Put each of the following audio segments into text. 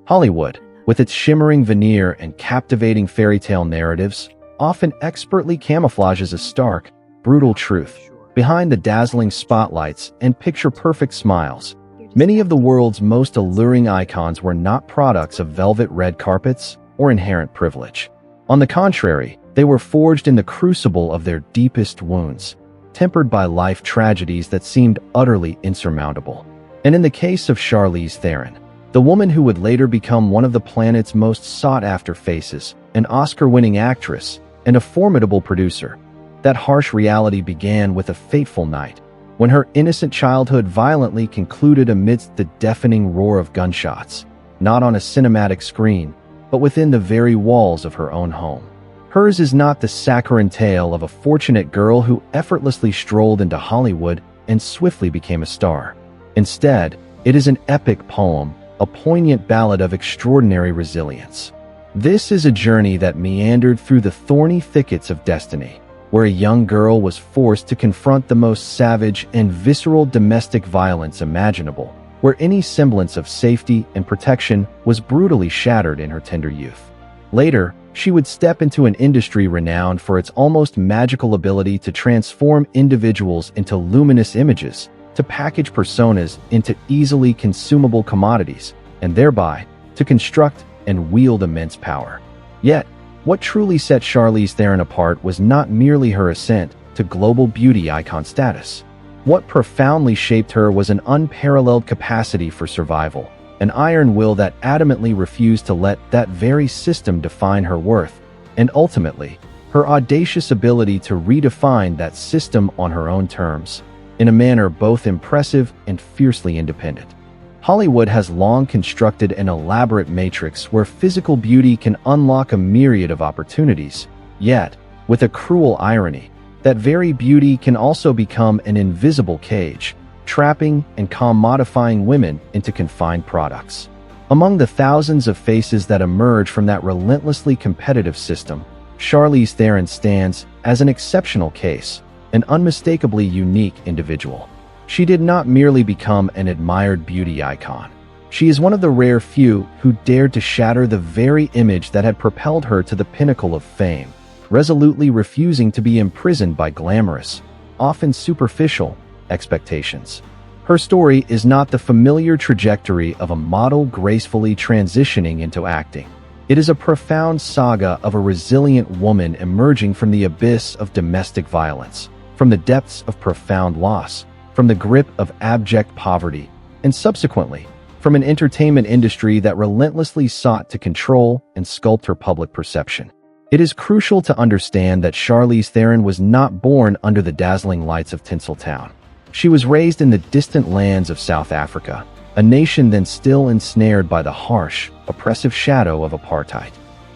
Hollywood, with its shimmering veneer and captivating fairy tale narratives, often expertly camouflages a stark, brutal truth. Behind the dazzling spotlights and picture-perfect smiles, many of the world's most alluring icons were not products of velvet red carpets or inherent privilege. On the contrary, they were forged in the crucible of their deepest wounds, tempered by life tragedies that seemed utterly insurmountable. And in the case of Charlize Theron, the woman who would later become one of the planet's most sought-after faces, an Oscar-winning actress, and a formidable producer, that harsh reality began with a fateful night, when her innocent childhood violently concluded amidst the deafening roar of gunshots, not on a cinematic screen, but within the very walls of her own home. Hers is not the saccharine tale of a fortunate girl who effortlessly strolled into Hollywood and swiftly became a star. Instead, it is an epic poem, a poignant ballad of extraordinary resilience. This is a journey that meandered through the thorny thickets of destiny, where a young girl was forced to confront the most savage and visceral domestic violence imaginable, where any semblance of safety and protection was brutally shattered in her tender youth. Later, she would step into an industry renowned for its almost magical ability to transform individuals into luminous images, to package personas into easily consumable commodities, and thereby to construct and wield immense power. Yet, what truly set Charlize Theron apart was not merely her ascent to global beauty icon status. What profoundly shaped her was an unparalleled capacity for survival, an iron will that adamantly refused to let that very system define her worth, and ultimately, her audacious ability to redefine that system on her own terms, in a manner both impressive and fiercely independent. Hollywood has long constructed an elaborate matrix where physical beauty can unlock a myriad of opportunities, yet, with a cruel irony, that very beauty can also become an invisible cage, trapping and commodifying women into confined products. Among the thousands of faces that emerge from that relentlessly competitive system, Charlize Theron stands as an exceptional case, an unmistakably unique individual. She did not merely become an admired beauty icon. She is one of the rare few who dared to shatter the very image that had propelled her to the pinnacle of fame, resolutely refusing to be imprisoned by glamorous, often superficial, expectations. Her story is not the familiar trajectory of a model gracefully transitioning into acting. It is a profound saga of a resilient woman emerging from the abyss of domestic violence, from the depths of profound loss, from the grip of abject poverty, and subsequently, from an entertainment industry that relentlessly sought to control and sculpt her public perception. It is crucial to understand that Charlize Theron was not born under the dazzling lights of Tinseltown. She was raised in the distant lands of South Africa, a nation then still ensnared by the harsh, oppressive shadow of apartheid.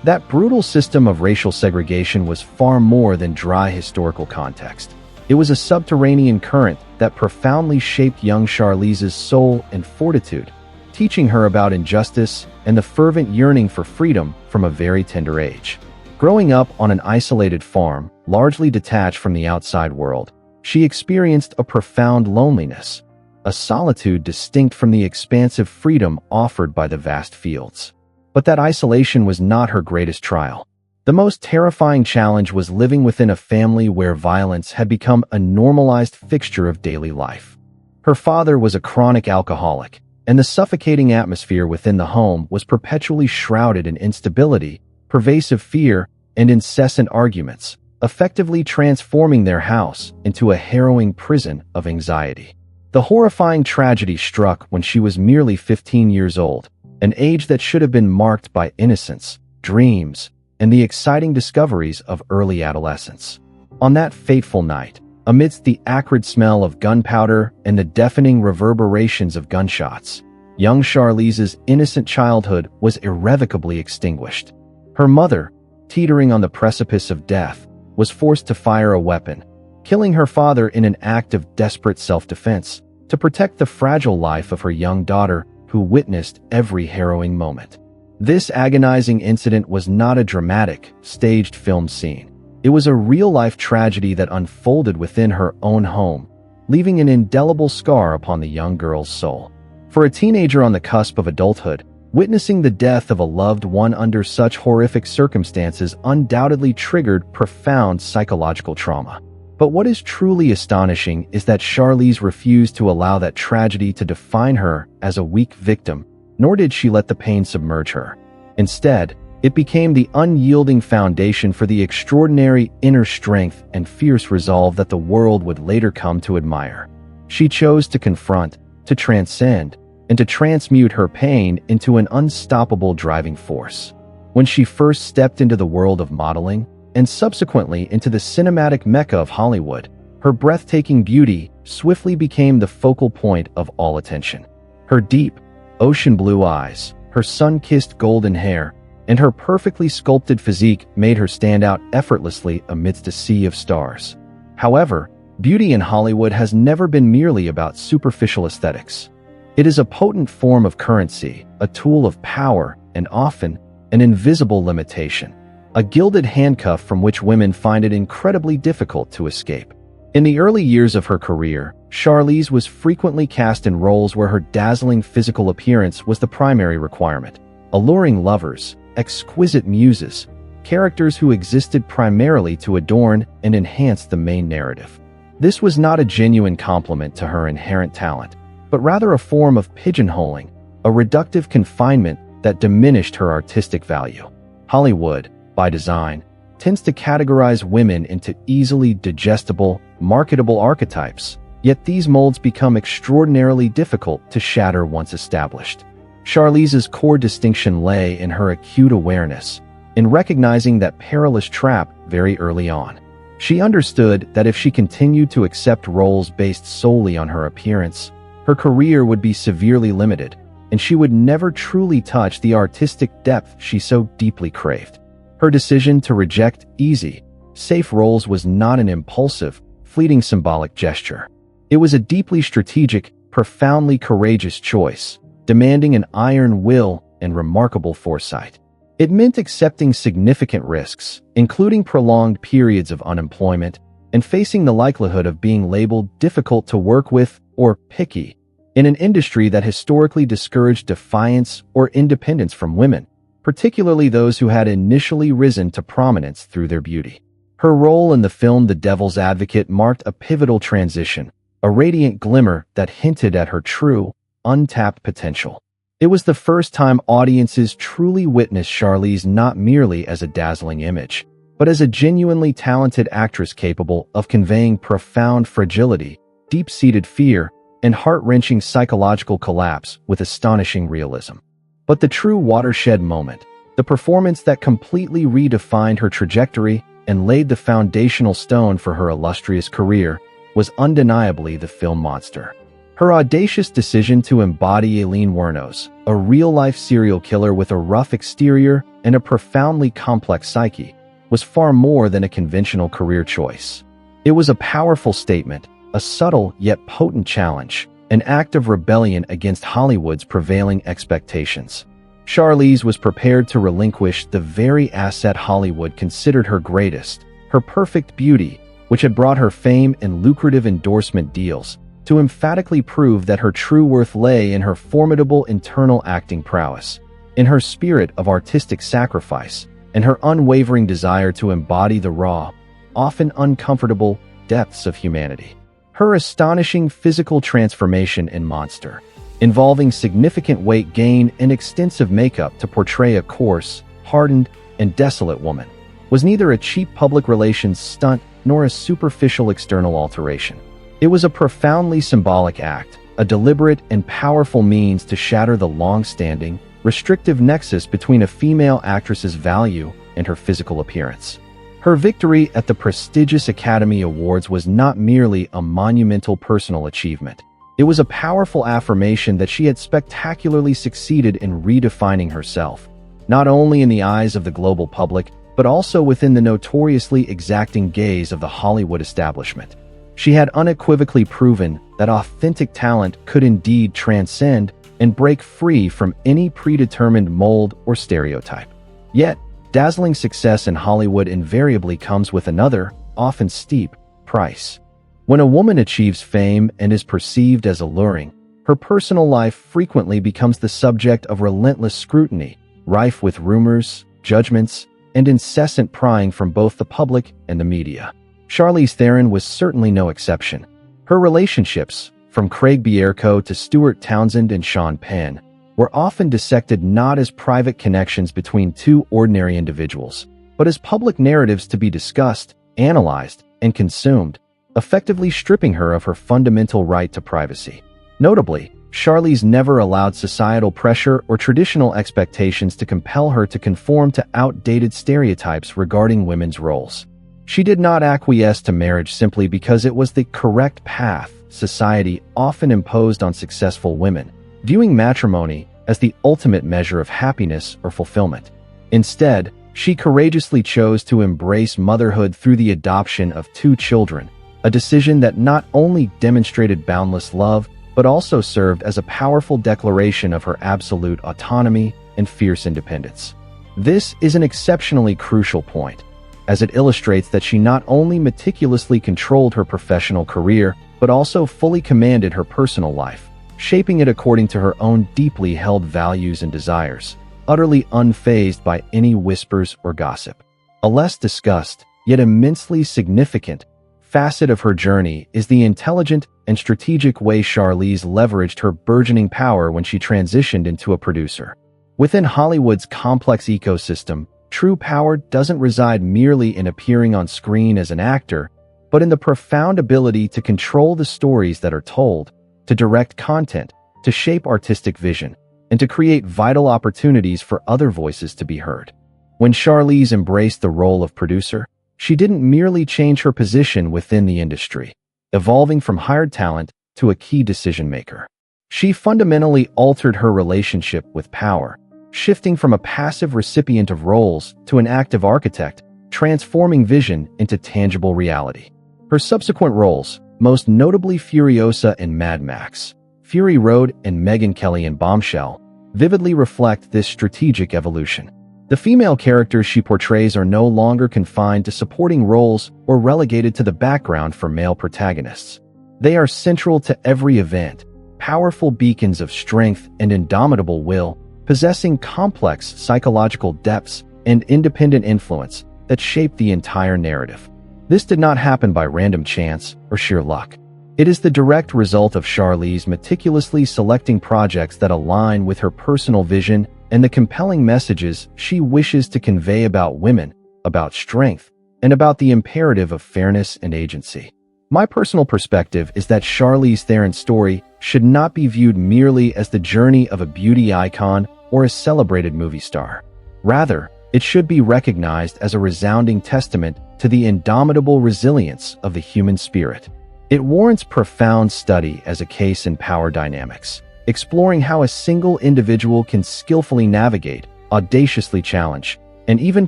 That brutal system of racial segregation was far more than dry historical context. It was a subterranean current that profoundly shaped young Charlize's soul and fortitude, teaching her about injustice and the fervent yearning for freedom from a very tender age. Growing up on an isolated farm, largely detached from the outside world, she experienced a profound loneliness, a solitude distinct from the expansive freedom offered by the vast fields. But that isolation was not her greatest trial. The most terrifying challenge was living within a family where violence had become a normalized fixture of daily life. Her father was a chronic alcoholic, and the suffocating atmosphere within the home was perpetually shrouded in instability, pervasive fear, and incessant arguments, effectively transforming their house into a harrowing prison of anxiety. The horrifying tragedy struck when she was merely 15 years old, an age that should have been marked by innocence, dreams, and the exciting discoveries of early adolescence. On that fateful night, amidst the acrid smell of gunpowder and the deafening reverberations of gunshots, young Charlize's innocent childhood was irrevocably extinguished. Her mother, teetering on the precipice of death, was forced to fire a weapon, killing her father in an act of desperate self-defense to protect the fragile life of her young daughter, who witnessed every harrowing moment. This agonizing incident was not a dramatic, staged film scene. It was a real-life tragedy that unfolded within her own home, leaving an indelible scar upon the young girl's soul. For a teenager on the cusp of adulthood, Witnessing the death of a loved one under such horrific circumstances undoubtedly triggered profound psychological trauma. But what is truly astonishing is that Charlize refused to allow that tragedy to define her as a weak victim, nor did she let the pain submerge her. Instead, it became the unyielding foundation for the extraordinary inner strength and fierce resolve that the world would later come to admire. She chose to confront, to transcend, and to transmute her pain into an unstoppable driving force. When she first stepped into the world of modeling, and subsequently into the cinematic mecca of Hollywood, her breathtaking beauty swiftly became the focal point of all attention. Her deep, ocean blue eyes, her sun-kissed golden hair, and her perfectly sculpted physique made her stand out effortlessly amidst a sea of stars. However, beauty in Hollywood has never been merely about superficial aesthetics. It is a potent form of currency, a tool of power, and often an invisible limitation, a gilded handcuff from which women find it incredibly difficult to escape. In the early years of her career, Charlize was frequently cast in roles where her dazzling physical appearance was the primary requirement. Alluring lovers, exquisite muses, characters who existed primarily to adorn and enhance the main narrative. This was not a genuine compliment to her inherent talent, but rather a form of pigeonholing, a reductive confinement that diminished her artistic value. Hollywood, by design, tends to categorize women into easily digestible, marketable archetypes, yet these molds become extraordinarily difficult to shatter once established. Charlize's core distinction lay in her acute awareness, in recognizing that perilous trap very early on. She understood that if she continued to accept roles based solely on her appearance, her career would be severely limited, and she would never truly touch the artistic depth she so deeply craved. Her decision to reject easy, safe roles was not an impulsive, fleeting symbolic gesture. It was a deeply strategic, profoundly courageous choice, demanding an iron will and remarkable foresight. It meant accepting significant risks, including prolonged periods of unemployment, and facing the likelihood of being labeled difficult to work with or picky, in an industry that historically discouraged defiance or independence from women, particularly those who had initially risen to prominence through their beauty. Her role in the film The Devil's Advocate marked a pivotal transition, a radiant glimmer that hinted at her true, untapped potential. It was the first time audiences truly witnessed Charlize not merely as a dazzling image, but as a genuinely talented actress capable of conveying profound fragility, deep-seated fear, and heart-wrenching psychological collapse with astonishing realism. But the true watershed moment, the performance that completely redefined her trajectory and laid the foundational stone for her illustrious career, was undeniably the film Monster. Her audacious decision to embody Aileen Wuornos, a real-life serial killer with a rough exterior and a profoundly complex psyche, was far more than a conventional career choice. It was a powerful statement, a subtle yet potent challenge, an act of rebellion against Hollywood's prevailing expectations. Charlize was prepared to relinquish the very asset Hollywood considered her greatest, her perfect beauty, which had brought her fame and lucrative endorsement deals, to emphatically prove that her true worth lay in her formidable internal acting prowess, in her spirit of artistic sacrifice, and her unwavering desire to embody the raw, often uncomfortable, depths of humanity. Her astonishing physical transformation in Monster, involving significant weight gain and extensive makeup to portray a coarse, hardened, and desolate woman, was neither a cheap public relations stunt nor a superficial external alteration. It was a profoundly symbolic act, a deliberate and powerful means to shatter the long-standing, restrictive nexus between a female actress's value and her physical appearance. Her victory at the prestigious Academy Awards was not merely a monumental personal achievement. It was a powerful affirmation that she had spectacularly succeeded in redefining herself, not only in the eyes of the global public, but also within the notoriously exacting gaze of the Hollywood establishment. She had unequivocally proven that authentic talent could indeed transcend and break free from any predetermined mold or stereotype. Yet, dazzling success in Hollywood invariably comes with another, often steep, price. When a woman achieves fame and is perceived as alluring, her personal life frequently becomes the subject of relentless scrutiny, rife with rumors, judgments, and incessant prying from both the public and the media. Charlize Theron was certainly no exception. Her relationships, from Craig Bierko to Stuart Townsend and Sean Penn, were often dissected not as private connections between two ordinary individuals, but as public narratives to be discussed, analyzed, and consumed, effectively stripping her of her fundamental right to privacy. Notably, Charlize never allowed societal pressure or traditional expectations to compel her to conform to outdated stereotypes regarding women's roles. She did not acquiesce to marriage simply because it was the correct path society often imposed on successful women, viewing matrimony as the ultimate measure of happiness or fulfillment. Instead, she courageously chose to embrace motherhood through the adoption of 2 children, a decision that not only demonstrated boundless love, but also served as a powerful declaration of her absolute autonomy and fierce independence. This is an exceptionally crucial point, as it illustrates that she not only meticulously controlled her professional career, but also fully commanded her personal life, shaping it according to her own deeply held values and desires, utterly unfazed by any whispers or gossip. A less discussed, yet immensely significant, facet of her journey is the intelligent and strategic way Charlize leveraged her burgeoning power when she transitioned into a producer. Within Hollywood's complex ecosystem, true power doesn't reside merely in appearing on screen as an actor, but in the profound ability to control the stories that are told, to direct content, to shape artistic vision, and to create vital opportunities for other voices to be heard. When Charlize embraced the role of producer, she didn't merely change her position within the industry, evolving from hired talent to a key decision-maker. She fundamentally altered her relationship with power, shifting from a passive recipient of roles to an active architect, transforming vision into tangible reality. Her subsequent roles, most notably Furiosa in Mad Max, Fury Road, and Megyn Kelly in Bombshell, vividly reflect this strategic evolution. The female characters she portrays are no longer confined to supporting roles or relegated to the background for male protagonists. They are central to every event, powerful beacons of strength and indomitable will, possessing complex psychological depths and independent influence that shape the entire narrative. This did not happen by random chance or sheer luck. It is the direct result of Charlize meticulously selecting projects that align with her personal vision and the compelling messages she wishes to convey about women, about strength, and about the imperative of fairness and agency. My personal perspective is that Charlize Theron's story should not be viewed merely as the journey of a beauty icon or a celebrated movie star. Rather, it should be recognized as a resounding testament to the indomitable resilience of the human spirit. It warrants profound study as a case in power dynamics, exploring how a single individual can skillfully navigate, audaciously challenge, and even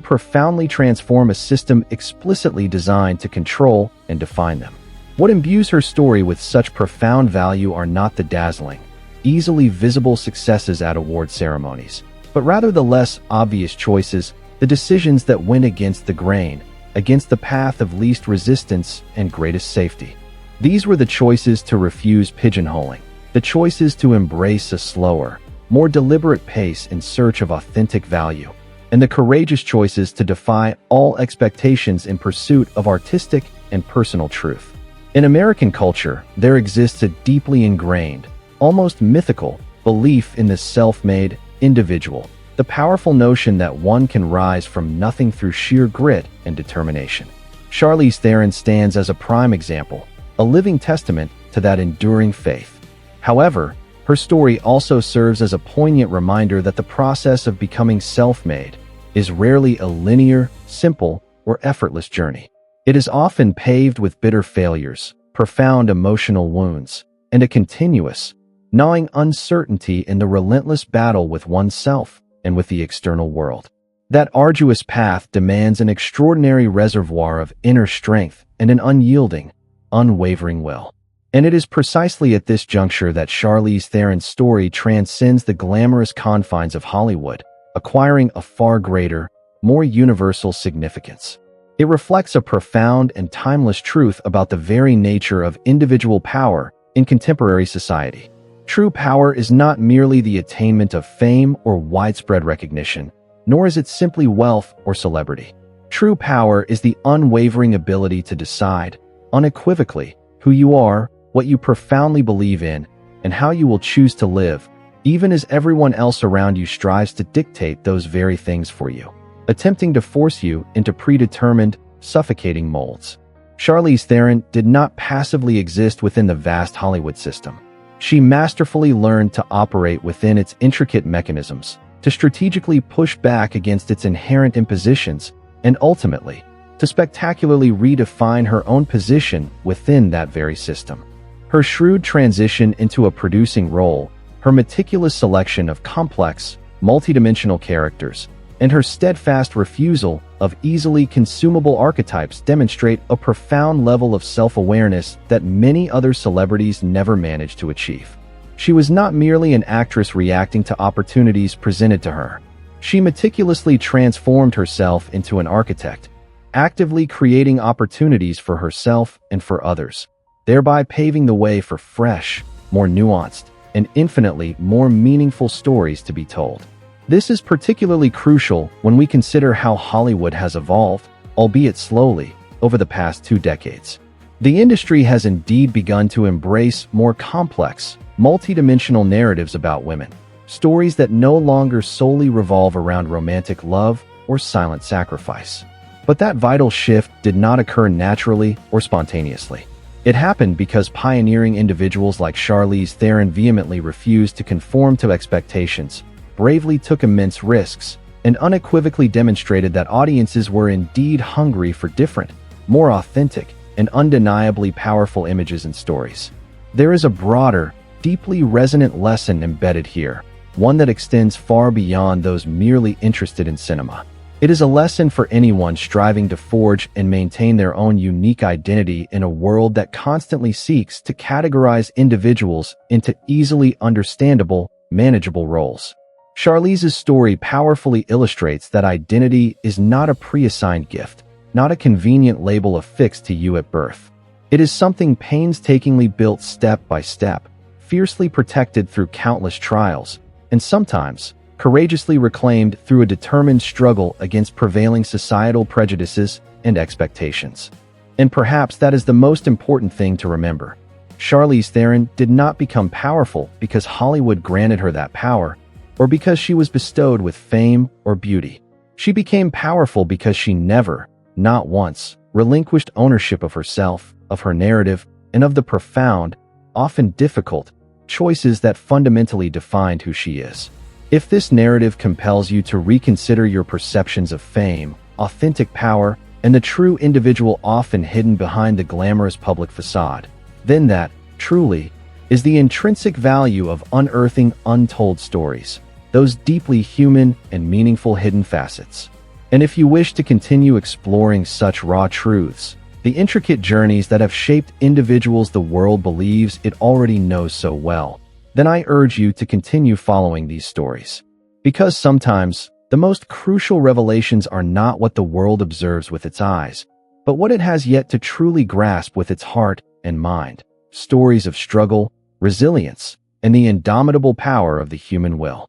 profoundly transform a system explicitly designed to control and define them. What imbues her story with such profound value are not the dazzling, easily visible successes at award ceremonies, but rather the less obvious choices, the decisions that went against the grain, against the path of least resistance and greatest safety. These were the choices to refuse pigeonholing, the choices to embrace a slower, more deliberate pace in search of authentic value, and the courageous choices to defy all expectations in pursuit of artistic and personal truth. In American culture, there exists a deeply ingrained, almost mythical, belief in the self-made individual, the powerful notion that one can rise from nothing through sheer grit and determination. Charlize Theron stands as a prime example, a living testament to that enduring faith. However, her story also serves as a poignant reminder that the process of becoming self-made is rarely a linear, simple, or effortless journey. It is often paved with bitter failures, profound emotional wounds, and a continuous, gnawing uncertainty in the relentless battle with oneself and with the external world. That arduous path demands an extraordinary reservoir of inner strength and an unyielding, unwavering will. And it is precisely at this juncture that Charlize Theron's story transcends the glamorous confines of Hollywood, acquiring a far greater, more universal significance. It reflects a profound and timeless truth about the very nature of individual power in contemporary society. True power is not merely the attainment of fame or widespread recognition, nor is it simply wealth or celebrity. True power is the unwavering ability to decide, unequivocally, who you are, what you profoundly believe in, and how you will choose to live, even as everyone else around you strives to dictate those very things for you, attempting to force you into predetermined, suffocating molds. Charlize Theron did not passively exist within the vast Hollywood system. She masterfully learned to operate within its intricate mechanisms, to strategically push back against its inherent impositions, and ultimately, to spectacularly redefine her own position within that very system. Her shrewd transition into a producing role, her meticulous selection of complex, multidimensional characters, and her steadfast refusal of easily consumable archetypes demonstrate a profound level of self-awareness that many other celebrities never managed to achieve. She was not merely an actress reacting to opportunities presented to her. She meticulously transformed herself into an architect, actively creating opportunities for herself and for others, thereby paving the way for fresh, more nuanced, and infinitely more meaningful stories to be told. This is particularly crucial when we consider how Hollywood has evolved, albeit slowly, over the past 2 decades. The industry has indeed begun to embrace more complex, multidimensional narratives about women, stories that no longer solely revolve around romantic love or silent sacrifice. But that vital shift did not occur naturally or spontaneously. It happened because pioneering individuals like Charlize Theron vehemently refused to conform to expectations, bravely took immense risks, and unequivocally demonstrated that audiences were indeed hungry for different, more authentic, and undeniably powerful images and stories. There is a broader, deeply resonant lesson embedded here, one that extends far beyond those merely interested in cinema. It is a lesson for anyone striving to forge and maintain their own unique identity in a world that constantly seeks to categorize individuals into easily understandable, manageable roles. Charlize's story powerfully illustrates that identity is not a pre-assigned gift, not a convenient label affixed to you at birth. It is something painstakingly built step by step, fiercely protected through countless trials, and sometimes courageously reclaimed through a determined struggle against prevailing societal prejudices and expectations. And perhaps that is the most important thing to remember. Charlize Theron did not become powerful because Hollywood granted her that power, or because she was bestowed with fame or beauty. She became powerful because she never, not once, relinquished ownership of herself, of her narrative, and of the profound, often difficult, choices that fundamentally defined who she is. If this narrative compels you to reconsider your perceptions of fame, authentic power, and the true individual often hidden behind the glamorous public facade, then that, truly, is the intrinsic value of unearthing untold stories, those deeply human and meaningful hidden facets. And if you wish to continue exploring such raw truths, the intricate journeys that have shaped individuals the world believes it already knows so well, then I urge you to continue following these stories. Because sometimes, the most crucial revelations are not what the world observes with its eyes, but what it has yet to truly grasp with its heart and mind. Stories of struggle, resilience, and the indomitable power of the human will.